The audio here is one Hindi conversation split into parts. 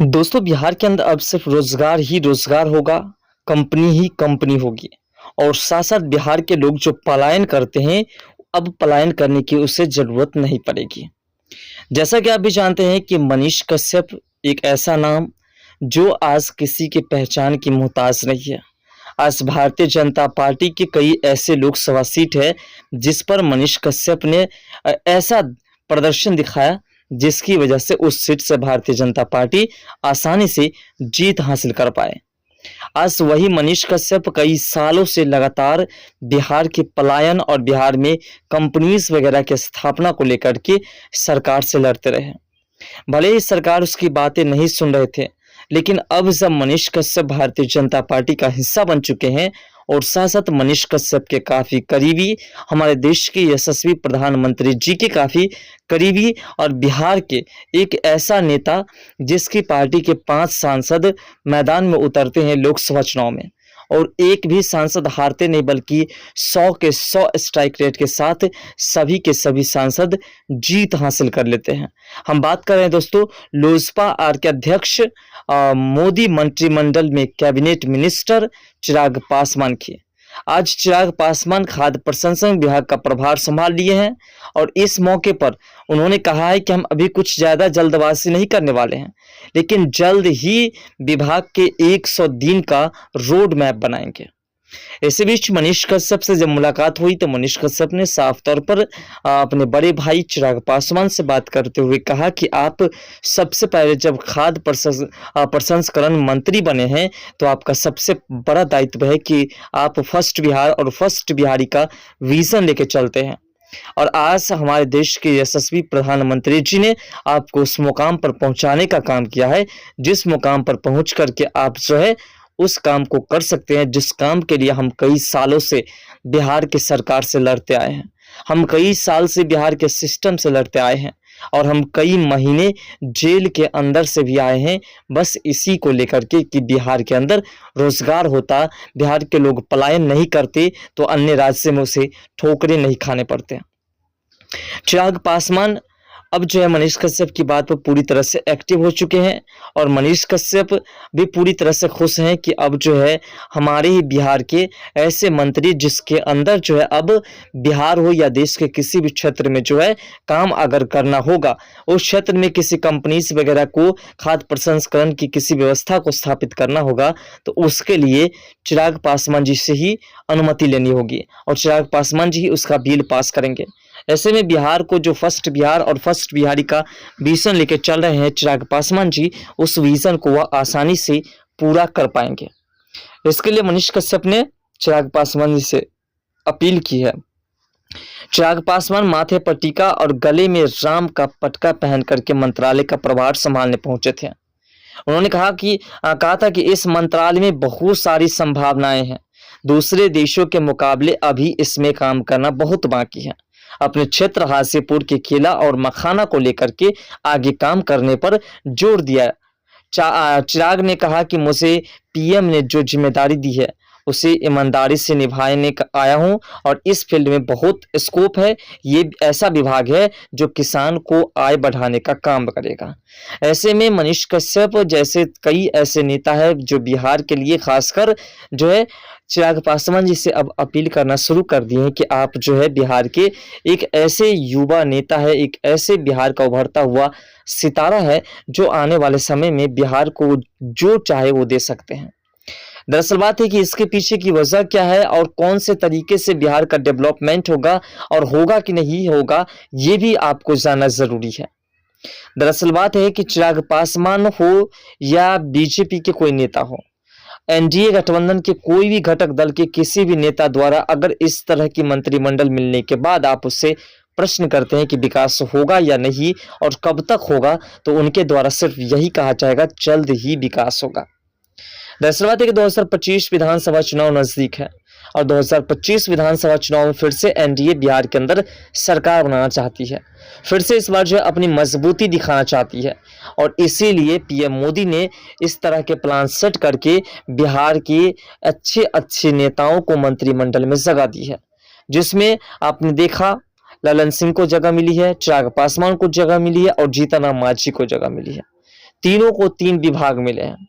दोस्तों बिहार के अंदर अब सिर्फ रोजगार ही रोजगार होगा, कंपनी ही कंपनी होगी और साथ-साथ बिहार के लोग जो पलायन करते हैं, अब पलायन करने की उसे ज़रूरत नहीं पड़ेगी। जैसा कि आप भी जानते हैं कि मनीष कश्यप एक ऐसा नाम जो आज किसी की पहचान की मोहताज नहीं है। आज भारतीय जनता पार्टी के कई ऐसे लोकसभा सीट है जिस पर मनीष कश्यप ने ऐसा प्रदर्शन दिखाया जिसकी वजह से उस सीट से भारतीय जनता पार्टी आसानी से जीत हासिल कर पाए। आज वही मनीष कश्यप कई सालों से लगातार बिहार के पलायन और बिहार में कंपनीज वगैरह की स्थापना को लेकर के सरकार से लड़ते रहे। भले ही सरकार उसकी बातें नहीं सुन रहे थे, लेकिन अब जब मनीष कश्यप भारतीय जनता पार्टी का हिस्सा बन चुके हैं और साथ साथ मनीष कश्यप के काफ़ी करीबी, हमारे देश के यशस्वी प्रधानमंत्री जी के काफ़ी करीबी और बिहार के एक ऐसा नेता जिसकी पार्टी के 5 सांसद मैदान में उतरते हैं लोकसभा चुनाव में और एक भी सांसद हारते नहीं बल्कि 100 के 100 स्ट्राइक रेट के साथ सभी के सभी सांसद जीत हासिल कर लेते हैं। हम बात कर रहे हैं दोस्तों लोजपा आर के अध्यक्ष मोदी मंत्रिमंडल में कैबिनेट मिनिस्टर चिराग पासवान की। आज चिराग पासवान खाद्य प्रसंस्करण विभाग का प्रभार संभाल लिए हैं और इस मौके पर उन्होंने कहा है कि हम अभी कुछ ज़्यादा जल्दबाजी नहीं करने वाले हैं, लेकिन जल्द ही विभाग के 100 दिन का रोड मैप बनाएंगे। इसी बीच मनीष कश्यप से जब मुलाकात हुई तो मनीष कश्यप ने साफ तौर पर अपने बड़े भाई चिराग पासवान से बात करते हुए कहा कि आप सबसे पहले जब खाद्य प्रसंस्करण मंत्री बने हैं तो आपका सबसे बड़ा दायित्व है कि आप फर्स्ट बिहार और फर्स्ट बिहारी का विजन लेके चलते हैं और आज हमारे देश के यशस्वी प्रधानमंत्री जी ने आपको उस मुकाम पर पहुंचाने का काम किया है, जिस मुकाम पर पहुंच करके आप जो है उस काम को कर सकते हैं जिस काम के लिए हम कई सालों से बिहार के सरकार से लड़ते आए हैं। हम कई साल से बिहार के सिस्टम से लड़ते आए हैं और हम कई महीने जेल के अंदर से भी आए हैं, बस इसी को लेकर के कि बिहार के अंदर रोजगार होता, बिहार के लोग पलायन नहीं करते तो अन्य राज्य में उसे ठोकरें नहीं खाने पड़ते। चिराग पासवान अब जो है मनीष कश्यप की बात पर पूरी तरह से एक्टिव हो चुके हैं और मनीष कश्यप भी पूरी तरह से खुश हैं कि अब जो है हमारे ही बिहार के ऐसे मंत्री जिसके अंदर जो है अब बिहार हो या देश के किसी भी क्षेत्र में जो है काम अगर करना होगा, उस क्षेत्र में किसी कंपनीज वगैरह को खाद्य प्रसंस्करण की किसी व्यवस्था को स्थापित करना होगा तो उसके लिए चिराग पासवान जी से ही अनुमति लेनी होगी और चिराग पासवान जी ही उसका बिल पास करेंगे। ऐसे में बिहार को जो फर्स्ट बिहार और फर्स्ट बिहारी का विजन लेके चल रहे हैं चिराग पासवान जी, उस विजन को वह आसानी से पूरा कर पाएंगे। इसके लिए मनीष कश्यप ने चिराग पासवान जी से अपील की है। चिराग पासवान माथे पर टीका और गले में राम का पटका पहन करके मंत्रालय का प्रभार संभालने पहुंचे थे। उन्होंने कहा था कि इस मंत्रालय में बहुत सारी संभावनाएं हैं, दूसरे देशों के मुकाबले अभी इसमें काम करना बहुत बाकी है। अपने क्षेत्र हाजीपुर के केला और मखाना को लेकर के आगे काम करने पर जोर दिया। चिराग ने कहा कि मुझे पीएम ने जो जिम्मेदारी दी है उसे ईमानदारी से निभाने आया हूं और इस फील्ड में बहुत स्कोप है। ये ऐसा विभाग है जो किसान को आय बढ़ाने का काम करेगा। ऐसे में मनीष कश्यप जैसे कई ऐसे नेता है जो बिहार के लिए खासकर जो है चिराग पासवान जी से अब अपील करना शुरू कर दिए हैं कि आप जो है बिहार के एक ऐसे युवा नेता है, एक ऐसे बिहार का उभरता हुआ सितारा है जो आने वाले समय में बिहार को जो चाहे वो दे सकते हैं। दरअसल बात है कि इसके पीछे की वजह क्या है और कौन से तरीके से बिहार का डेवलपमेंट होगा और होगा कि नहीं होगा, ये भी आपको जानना जरूरी है। दरअसल बात है कि चिराग पासवान हो या बीजेपी के कोई नेता हो, एनडीए गठबंधन के कोई भी घटक दल के किसी भी नेता द्वारा अगर इस तरह की मंत्रिमंडल मिलने के बाद आप उससे प्रश्न करते हैं कि विकास होगा या नहीं और कब तक होगा, तो उनके द्वारा सिर्फ यही कहा जाएगा जल्द ही विकास होगा। दरअसल बात है कि 2025 विधानसभा चुनाव नजदीक है और 2025 विधानसभा चुनाव में फिर से एनडीए बिहार के अंदर सरकार बनाना चाहती है, फिर से इस बार जो है अपनी मजबूती दिखाना चाहती है और इसीलिए पीएम मोदी ने इस तरह के प्लान सेट करके बिहार के अच्छे अच्छे नेताओं को मंत्रिमंडल में जगह दी है, जिसमें आपने देखा ललन सिंह को जगह मिली है, चिराग पासवान को जगह मिली है और जीतन राम मांझी को जगह मिली है। तीनों को 3 विभाग मिले हैं।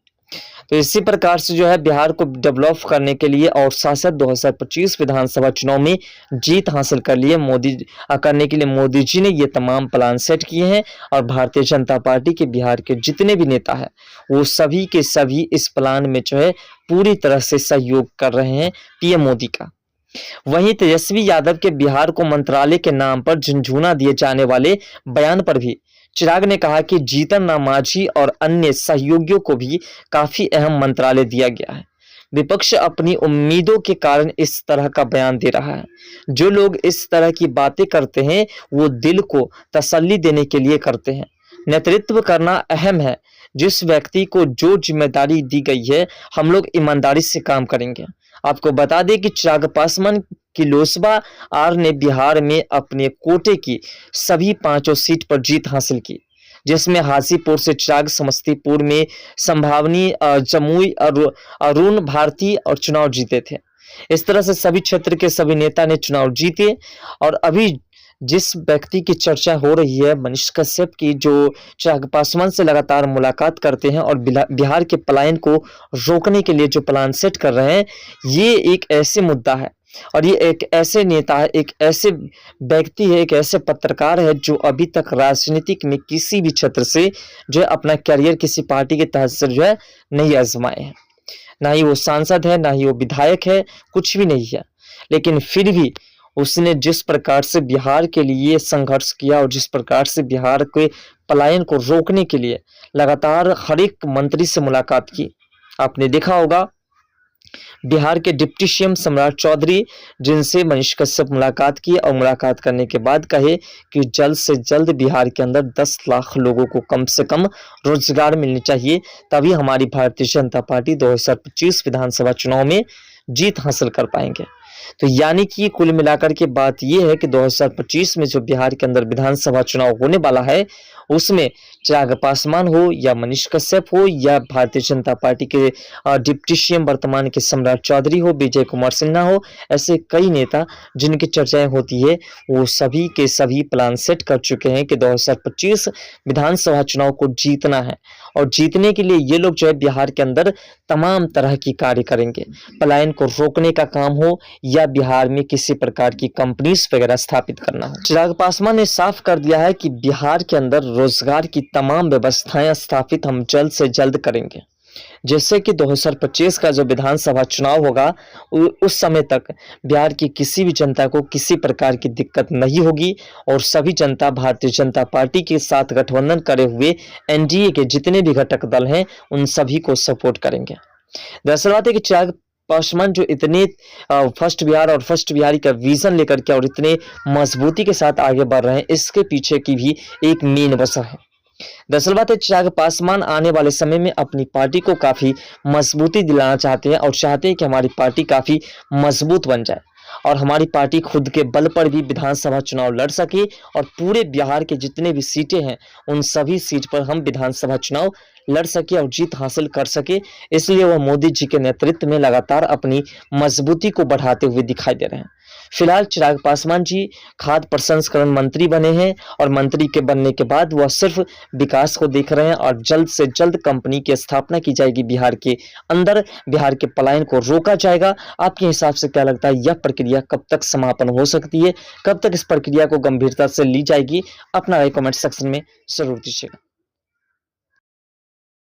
तो इसी प्रकार से जो है बिहार को डेवलप करने के लिए और साथ 2025 विधानसभा चुनाव में जीत हासिल करने के लिए मोदी जी ने ये तमाम प्लान सेट किए हैं और भारतीय जनता पार्टी के बिहार के जितने भी नेता हैं वो सभी के सभी इस प्लान में जो है पूरी तरह से सहयोग कर रहे हैं पीएम मोदी का। वहीं तेजस्वी यादव के बिहार को मंत्रालय के नाम पर झुनझुना दिए जाने वाले बयान पर भी चिराग ने कहा कि जीतन राम मांझी और अन्य सहयोगियों को भी काफी अहम मंत्रालय दिया गया है। विपक्ष अपनी उम्मीदों के कारण इस तरह का बयान दे रहा है। जो लोग इस तरह की बातें करते हैं वो दिल को तसल्ली देने के लिए करते हैं। नेतृत्व करना अहम है। जिस व्यक्ति को जो जिम्मेदारी दी गई है हम लोग ईमानदारी से काम करेंगे। आपको बता दें कि चिराग पासवान की लोजपा आर ने बिहार में अपने कोटे की सभी 5 सीट पर जीत हासिल की, जिसमें हाजीपुर से चिराग, समस्तीपुर में संभावनी, जमुई और अरुण भारती और चुनाव जीते थे। इस तरह से सभी क्षेत्र के सभी नेता ने चुनाव जीते। और अभी जिस व्यक्ति की चर्चा हो रही है मनीष कश्यप की, जो चिराग पासवान से लगातार मुलाकात करते हैं और बिहार के पलायन को रोकने के लिए जो प्लान सेट कर रहे हैं, ये एक ऐसे मुद्दा है और ये एक ऐसे नेता है, एक ऐसे व्यक्ति है, एक ऐसे पत्रकार है जो अभी तक राजनीतिक में किसी भी क्षेत्र से जो है अपना करियर किसी पार्टी के तहत से जो है नहीं आजमाए हैं। ना ही वो सांसद है, ना ही वो विधायक है, कुछ भी नहीं है। लेकिन फिर भी उसने जिस प्रकार से बिहार के लिए संघर्ष किया और जिस प्रकार से बिहार के पलायन को रोकने के लिए लगातार हर एक मंत्री से मुलाकात की। आपने देखा होगा बिहार के डिप्टी सीएम सम्राट चौधरी, जिनसे मनीष कश्यप मुलाकात की और मुलाकात करने के बाद कहे कि जल्द से जल्द बिहार के अंदर 10 लाख लोगों को कम से कम रोजगार मिलनी चाहिए, तभी हमारी भारतीय जनता पार्टी 2025 विधानसभा चुनाव में जीत हासिल कर पाएंगे। तो यानी कि कुल मिलाकर के बात यह है कि 2025 में जो बिहार के अंदर विधानसभा चुनाव होने वाला है उसमें चिराग पासवान हो या मनीष कश्यप हो या भारतीय जनता पार्टी के डिप्टी सीएम वर्तमान के सम्राट चौधरी हो, विजय कुमार सिन्हा हो, ऐसे कई नेता जिनकी चर्चाएं होती है वो सभी के सभी प्लान सेट कर चुके हैं कि 2025 विधानसभा चुनाव को जीतना है। और जीतने के लिए ये लोग जो है बिहार के अंदर तमाम तरह की कार्य करेंगे। पलायन को रोकने का काम हो या बिहार में किसी प्रकार की कंपनीज वगैरह स्थापित करना हो। चिराग पासवान ने साफ कर दिया है कि बिहार के अंदर रोजगार की तमाम व्यवस्थाएं स्थापित हम जल्द से जल्द करेंगे। जैसे कि 2025 का जो विधानसभा चुनाव होगा उस समय तक बिहार की किसी भी जनता को किसी प्रकार की दिक्कत नहीं होगी और सभी जनता भारतीय जनता पार्टी के साथ गठबंधन करे हुए एनडीए के जितने भी घटक दल हैं उन सभी को सपोर्ट करेंगे। दरअसल बात है कि चिराग पासवान जो इतने फर्स्ट बिहार और फर्स्ट बिहारी का विजन लेकर के और इतने मजबूती के साथ आगे बढ़ रहे हैं, इसके पीछे की भी एक मेन वजह है। दरअसल बात है चिराग पासवान आने वाले समय में अपनी पार्टी को काफी मजबूती दिलाना चाहते हैं और चाहते हैं कि हमारी पार्टी काफी मजबूत बन जाए और हमारी पार्टी खुद के बल पर भी विधानसभा चुनाव लड़ सके और पूरे बिहार के जितने भी सीटें हैं उन सभी सीट पर हम विधानसभा चुनाव लड़ सके और जीत हासिल कर सके। इसलिए वह मोदी जी के नेतृत्व में लगातार अपनी मजबूती को बढ़ाते हुए दिखाई दे रहे हैं। फिलहाल चिराग पासवान जी खाद्य प्रसंस्करण मंत्री बने हैं और मंत्री के बनने के बाद वह सिर्फ विकास को देख रहे हैं और जल्द से जल्द कंपनी की स्थापना की जाएगी बिहार के अंदर, बिहार के पलायन को रोका जाएगा। आपके हिसाब से क्या लगता है यह प्रक्रिया कब तक समापन हो सकती है, कब तक इस प्रक्रिया को गंभीरता से ली जाएगी? अपना राय कमेंट सेक्शन में जरूर दीजिएगा।